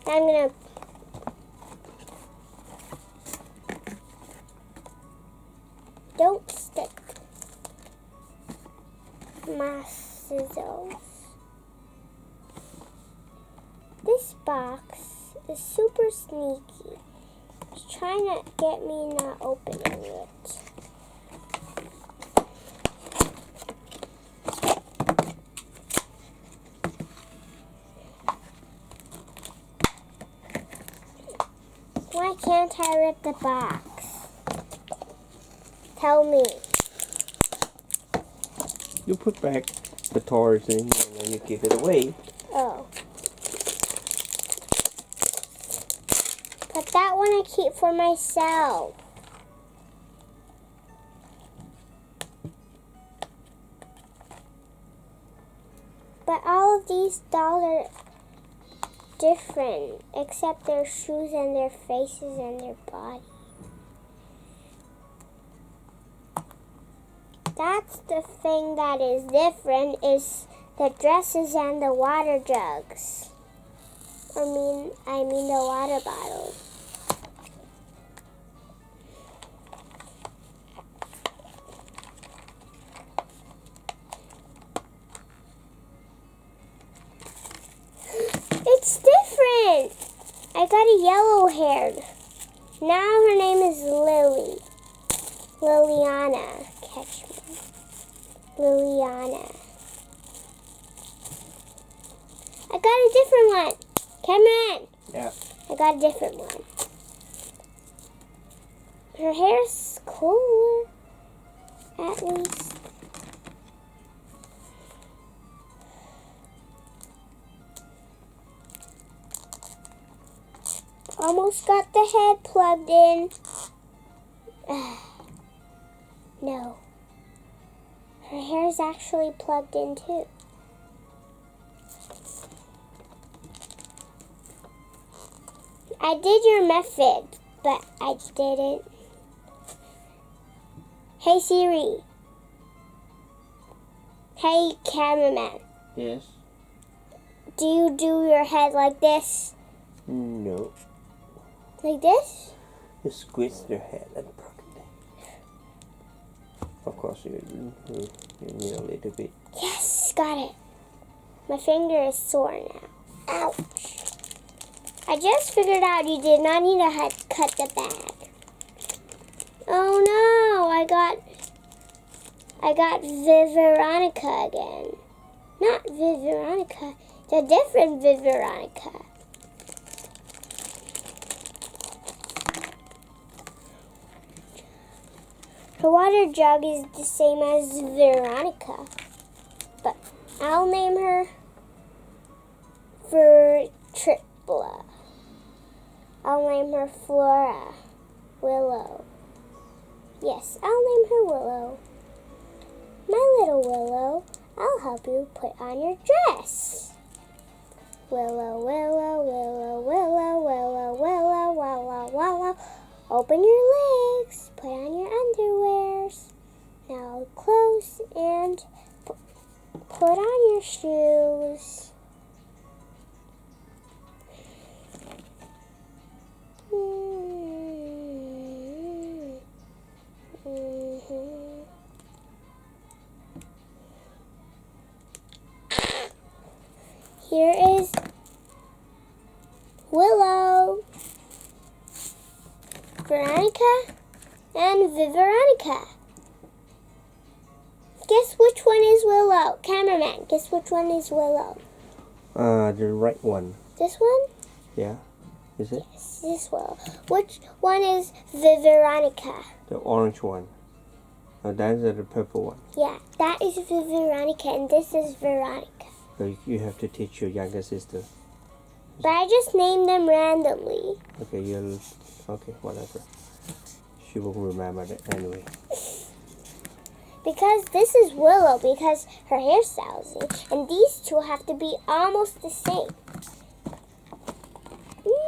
I'm gonna don't stick my scissors. This box is super sneaky. It's trying to get me not opening it. Why can't I rip the box? Tell me. You put back the toys in and then you give it away. Oh. But that one I keep for myself. But all of these dolls are different, except their shoes and their faces and their body. That's the thing that is different, is the dresses and the water jugs. I mean the water bottles. It's different. I got a yellow haired. Now her name is Lily. Liliana. Catch me. Liliana. I got a different one. Cameron. Yeah. I got a different one. Her hair's cooler. At least. Almost got the head plugged in. No. Her hair is actually plugged in too. I did your method, but I didn't. Hey Siri. Hey cameraman. Yes. Do you do your head like this? No. Like this? You squeeze your head and broke it. Of course, you need a little bit. Yes, got it. My finger is sore now. Ouch. I just figured out you did not need to cut the bag. Oh no, I got Veronica again. Not Veronica, the different Veronica. Her water jug is the same as Veronica, but I'll name her Vertripla. I'll name her Flora. Willow. Yes, I'll name her Willow. My little Willow, I'll help you put on your dress. Willow, Willow, Willow, Willow, Willow, Willow, Willow, Willow. Open your legs, put on your underwears. Now close and put on your shoes. Here is Willow, Veronica, and Veronica. Guess which one is Willow? Cameraman, guess which one is Willow? The right one. This one? Yeah. Is it? Yes, this Willow. Which one is Veronica? The orange one. That's the purple one. Yeah, that is Veronica, and this is Veronica. So you have to teach your younger sister. But I just named them randomly. Okay, okay, whatever. She will remember that anyway. Because this is Willow, because her hairstyle's in, and these two have to be almost the same.